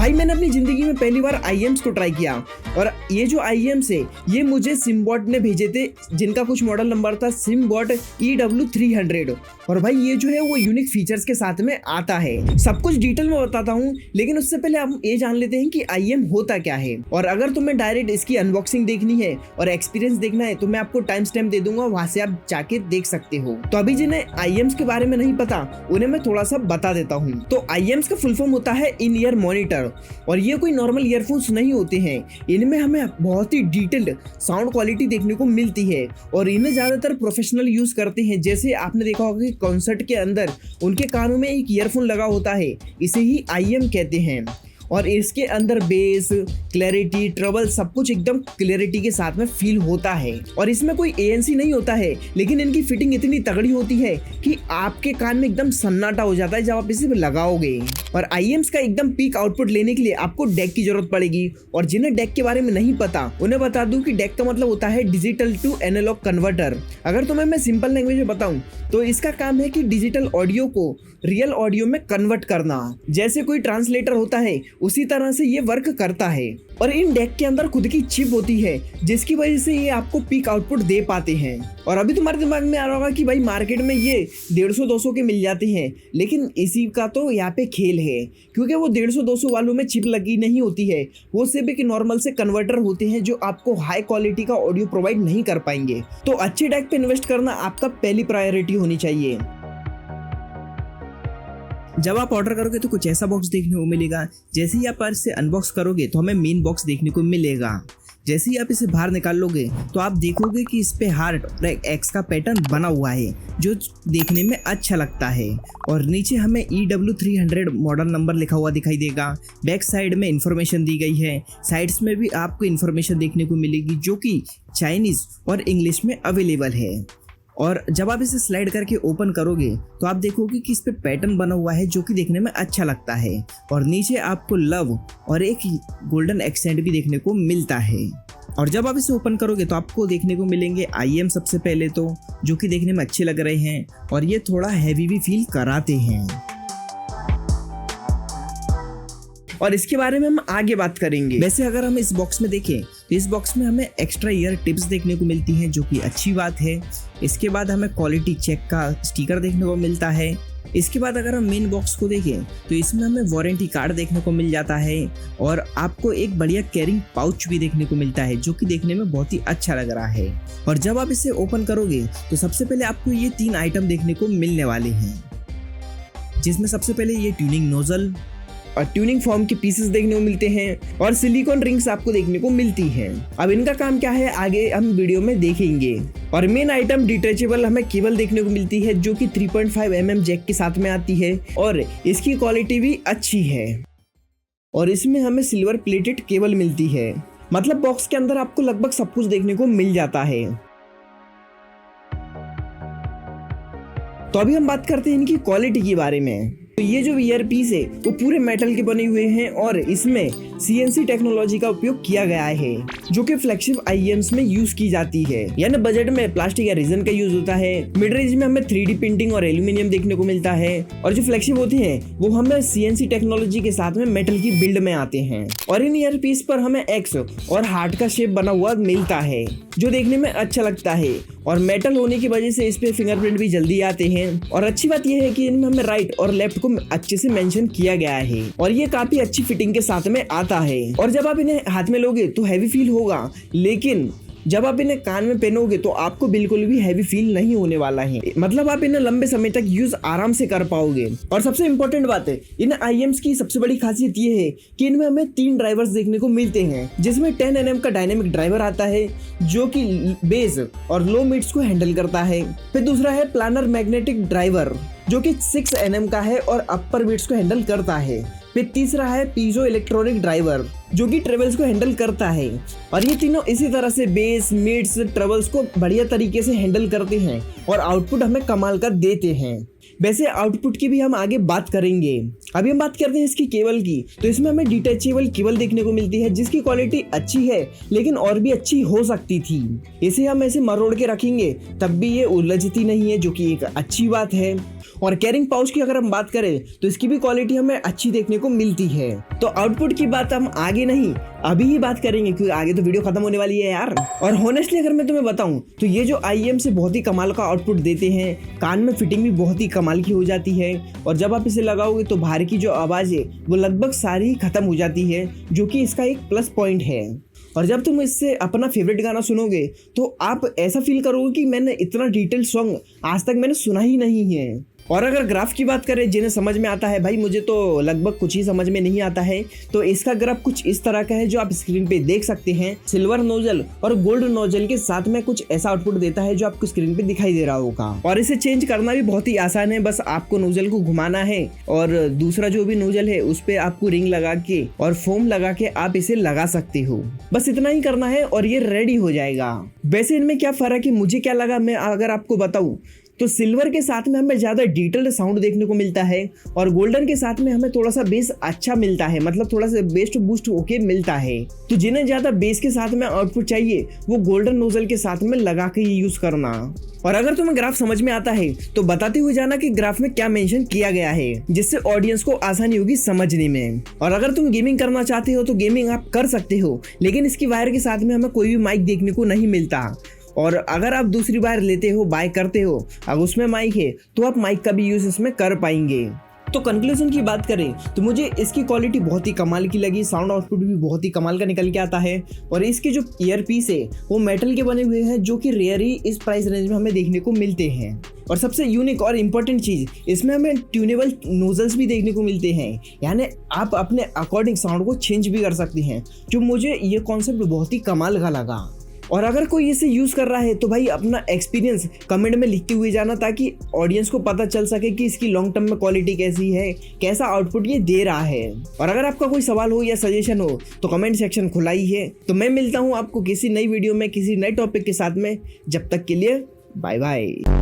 भाई मैंने अपनी जिंदगी में पहली बार IEMs को ट्राई किया और ये जो IEMs है ये मुझे सिम्बॉट ने भेजे थे, जिनका कुछ मॉडल नंबर था सिम्बॉट EW300। और भाई ये जो है वो यूनिक फीचर्स के साथ में आता है। सब कुछ डिटेल में बताता हूँ, लेकिन उससे पहले हम ये जान लेते हैं कि IEM होता क्या है। और अगर तुम्हें डायरेक्ट इसकी अनबॉक्सिंग देखनी है और एक्सपीरियंस देखना है तो मैं आपको टाइम स्टैम्प दे दूंगा, वहां से आप जाके देख सकते हो। तो अभी जिन्हें IEMs के बारे में नहीं पता उन्हें मैं थोड़ा सा बता देता हूँ। तो IEMs का फुल फॉर्म होता है इन ईयर मॉनिटर, और ये कोई नॉर्मल ईयरफोन्स नहीं होते हैं। इनमें हमें बहुत ही डिटेल्ड साउंड क्वालिटी देखने को मिलती है और इन्हें ज्यादातर प्रोफेशनल यूज करते हैं। जैसे आपने देखा होगा कि कॉन्सर्ट के अंदर उनके कानों में एक ईयरफोन लगा होता है, इसे ही IEM कहते हैं। और इसके अंदर बेस, क्लैरिटी, ट्रबल सब कुछ एकदम क्लैरिटी के साथ में फील होता है। और इसमें कोई ANC नहीं होता है, लेकिन इनकी फिटिंग इतनी तगड़ी होती है कि आपके कान में एकदम सन्नाटा हो जाता है जब आप इसे लगाओगे। और IEMs का एकदम पीक आउटपुट लेने के लिए आपको डेक की जरूरत पड़ेगी। और जिन्हें डेक के बारे में नहीं पता उन्हें बता दूं कि डेक का मतलब होता है डिजिटल टू एनालॉग कन्वर्टर। अगर तुम्हें मैं सिंपल लैंग्वेज में बताऊं तो इसका काम है कि डिजिटल ऑडियो को रियल ऑडियो में कन्वर्ट करना। जैसे कोई ट्रांसलेटर होता है उसी तरह से ये वर्क करता है। और इन डेक के अंदर खुद की चिप होती है जिसकी वजह से ये आपको पीक आउटपुट दे पाते हैं। और अभी तुम्हारे दिमाग में आ रहा होगा कि भाई मार्केट में ये 150-200 के मिल जाते हैं, लेकिन इसी का तो यहाँ पे खेल है, क्योंकि वो 150-200 वालों में चिप लगी नहीं होती है। वो सिर्फ एक नॉर्मल से कन्वर्टर होते हैं जो आपको हाई क्वालिटी का ऑडियो प्रोवाइड नहीं कर पाएंगे। तो अच्छे डेक पे इन्वेस्ट करना आपका पहली प्रायोरिटी होनी चाहिए। जब आप ऑर्डर करोगे तो कुछ ऐसा बॉक्स देखने को मिलेगा। जैसे ही आप इसे अनबॉक्स करोगे तो हमें मेन बॉक्स देखने को मिलेगा। जैसे ही आप इसे बाहर निकाल लोगे तो आप देखोगे कि इस पे हार्ट और एक एक्स का पैटर्न बना हुआ है जो देखने में अच्छा लगता है। और नीचे हमें EW300 मॉडल नंबर लिखा हुआ दिखाई देगा। बैक साइड में इंफॉर्मेशन दी गई है। साइड्स में भी आपको इंफॉर्मेशन देखने को मिलेगी जो कि चाइनीज और इंग्लिश में अवेलेबल है। और जब आप इसे स्लाइड करके ओपन करोगे तो आप देखोगे कि इस पे पैटर्न बना हुआ है जो कि देखने में अच्छा लगता है। और नीचे आपको लव और एक गोल्डन एक्सेंट भी देखने को मिलता है। और जब आप इसे ओपन करोगे तो आपको देखने को मिलेंगे IEM सबसे पहले तो, जो कि देखने में अच्छे लग रहे हैं और ये थोड़ा हैवी भी फील कराते हैं। और इसके बारे में हम आगे बात करेंगे। वैसे अगर हम इस बॉक्स में देखें तो इस बॉक्स में हमें एक्स्ट्रा ईयर टिप्स देखने को मिलती हैं जो कि अच्छी बात है। इसके बाद हमें क्वालिटी चेक का स्टिकर देखने को मिलता है। इसके बाद अगर हम मेन बॉक्स को देखें तो इसमें हमें वारंटी कार्ड देखने को मिल जाता है और आपको एक बढ़िया कैरिंग पाउच भी देखने को मिलता है जो कि देखने में बहुत ही अच्छा लग रहा है। और जब आप इसे ओपन करोगे तो सबसे पहले आपको ये 3 आइटम देखने को मिलने वाले हैं, जिसमें सबसे पहले ये ट्यूनिंग नोजल और ट्यूनिंग फॉर्म के पीसेस देखने को मिलते हैं और सिलिकॉन रिंग्स आपको देखने को मिलती हैं। अब इनका काम क्या है आगे हम वीडियो में देखेंगे। और मेन आइटम डिटैचेबल हमें केबल देखने को मिलती है जो कि 3.5 mm जैक के साथ में आती है और इसकी क्वालिटी भी अच्छी है। और इसमें हमें सिल्वर प्लेटेड केबल मिलती है। मतलब बॉक्स के अंदर आपको लगभग सब कुछ देखने को मिल जाता है। तो अभी हम बात करते हैं इनकी क्वालिटी के बारे में। तो ये जो ईयर पीस है वो पूरे मेटल के बने हुए हैं और इसमें CNC टेक्नोलॉजी का उपयोग किया गया है जो कि फ्लैगशिप IEMs में यूज की जाती है। यानी बजट में प्लास्टिक या रेजन का यूज होता है। मिड रेंज में हमें 3D प्रिंटिंग और एल्यूमिनियम देखने को मिलता है। और जो फ्लैगशिप होते हैं वो हमें CNC टेक्नोलॉजी के साथ में मेटल की बिल्ड में आते हैं। और इन ईयर पीस पर हमें एक्स और हार्ट का शेप बना हुआ मिलता है जो देखने में अच्छा लगता है। और मेटल होने की वजह से इस पे फिंगरप्रिंट भी जल्दी आते हैं। और अच्छी बात यह है कि इनमें हमें राइट और लेफ्ट को अच्छे से मेंशन किया गया है और ये काफी अच्छी फिटिंग के साथ में आता है। और जब आप इन्हें हाथ में लोगे तो हैवी फील होगा, लेकिन जब आप इन्हें कान में पहनोगे तो आपको बिल्कुल भी हैवी फील नहीं होने वाला है। मतलब आप इन्हें लंबे समय तक यूज आराम से कर पाओगे। और सबसे इंपॉर्टेंट बात है इन IEMs की सबसे बड़ी खासियत ये है कि इनमें हमें 3 ड्राइवर्स देखने को मिलते हैं, जिसमें 10 mm का डायनेमिक ड्राइवर आता है जो कि बेस और लो मिड्स को हैंडल करता है। फिर दूसरा है प्लानर मैग्नेटिक ड्राइवर जो कि 6 mm का है और अपर बीट्स को हैंडल करता है। फिर तीसरा है पीजो इलेक्ट्रॉनिक ड्राइवर जो कि ट्रेवल्स को हैंडल करता है। और ये तीनों इसी तरह से बेस, मिड्स, ट्रेवल्स को बढ़िया तरीके से हैंडल करते हैं और आउटपुट हमें कमाल का देते हैं। वैसे आउटपुट की भी हम आगे बात करेंगे। अभी हम बात करते हैं इसकी केबल की। तो इसमें हमें डिटैचेबल केबल देखने को मिलती है जिसकी क्वालिटी अच्छी है, लेकिन और भी अच्छी हो सकती थी। इसे हम ऐसे मरोड़ के रखेंगे तब भी ये उलझती नहीं है, जो कि एक अच्छी बात है। और कैरिंग पाउच की अगर हम बात करें तो इसकी भी क्वालिटी हमें अच्छी देखने को मिलती है। तो आउटपुट की बात हम आगे नहीं अभी ही बात करेंगे, क्योंकि आगे तो वीडियो खत्म होने वाली है यार। और होनेस्टली अगर मैं तुम्हें बताऊं तो ये जो IEM से बहुत ही कमाल का आउटपुट देते हैं। कान में फिटिंग भी बहुत ही कमाल की हो जाती है और जब आप इसे लगाओगे तो बाहर की जो आवाज है वो लगभग सारी ही खत्म हो जाती है, जो कि इसका एक प्लस पॉइंट है। और जब तुम इससे अपना फेवरेट गाना सुनोगे तो आप ऐसा फील करोगे कि मैंने इतना डिटेल सॉन्ग आज तक मैंने सुना ही नहीं है। और अगर ग्राफ की बात करें, जिन्हें समझ में आता है, भाई मुझे तो लगभग कुछ ही समझ में नहीं आता है, तो इसका ग्राफ कुछ इस तरह का है जो आप स्क्रीन पे देख सकते हैं। सिल्वर नोजल और गोल्ड नोजल के साथ में कुछ ऐसा आउटपुट देता है जो आपको स्क्रीन पे दिखाई दे रहा होगा। और इसे चेंज करना भी बहुत ही आसान है, बस आपको नोजल को घुमाना है और दूसरा जो भी नोजल है उस पे आपको रिंग लगा के और फोम लगा के आप इसे लगा सकते हो। बस इतना ही करना है और ये रेडी हो जाएगा। वैसे इनमें क्या फर्क है, मुझे क्या लगा, मैं अगर आपको बताऊं तो सिल्वर के साथ में हमें ज़्यादा डिटेल्ड साउंड देखने को मिलता है और गोल्डन के साथ में हमें थोड़ा सा बेस अच्छा मिलता है, मतलब थोड़ा सा बेस टू बूस्ट होके मिलता है। तो जिन्हें ज़्यादा बेस के साथ में आउटपुट चाहिए वो गोल्डन नोजल के साथ में लगा के ही यूज़ करना। और अगर तुम्हें ग्राफ समझ में आता है तो बताते हुए जाना कि ग्राफ में क्या मेंशन किया गया है, जिससे ऑडियंस को आसानी होगी समझने में। और अगर तुम गेमिंग करना चाहते हो तो गेमिंग आप कर सकते हो, लेकिन इसकी वायर के साथ में हमें कोई भी माइक देखने को नहीं मिलता। और अगर आप दूसरी बार लेते हो, बाय करते हो, अगर उसमें माइक है तो आप माइक का भी यूज इसमें कर पाएंगे। तो कंक्लूजन की बात करें तो मुझे इसकी क्वालिटी बहुत ही कमाल की लगी, साउंड आउटपुट भी बहुत ही कमाल का निकल के आता है। और इसके जो ईयर पीस है वो मेटल के बने हुए हैं, जो कि रेयर ही इस प्राइस रेंज में हमें देखने को मिलते हैं। और सबसे यूनिक और इम्पोर्टेंट चीज़, इसमें हमें ट्यूनेबल नोजल्स भी देखने को मिलते हैं, यानी आप अपने अकॉर्डिंग साउंड को चेंज भी कर सकते हैं, जो मुझे ये कॉन्सेप्ट बहुत ही कमाल का लगा। और अगर कोई इसे यूज़ कर रहा है तो भाई अपना एक्सपीरियंस कमेंट में लिखते हुए जाना, ताकि ऑडियंस को पता चल सके कि इसकी लॉन्ग टर्म में क्वालिटी कैसी है, कैसा आउटपुट ये दे रहा है। और अगर आपका कोई सवाल हो या सजेशन हो तो कमेंट सेक्शन खुला ही है। तो मैं मिलता हूँ आपको किसी नई वीडियो में किसी नए टॉपिक के साथ में। जब तक के लिए बाय बाय।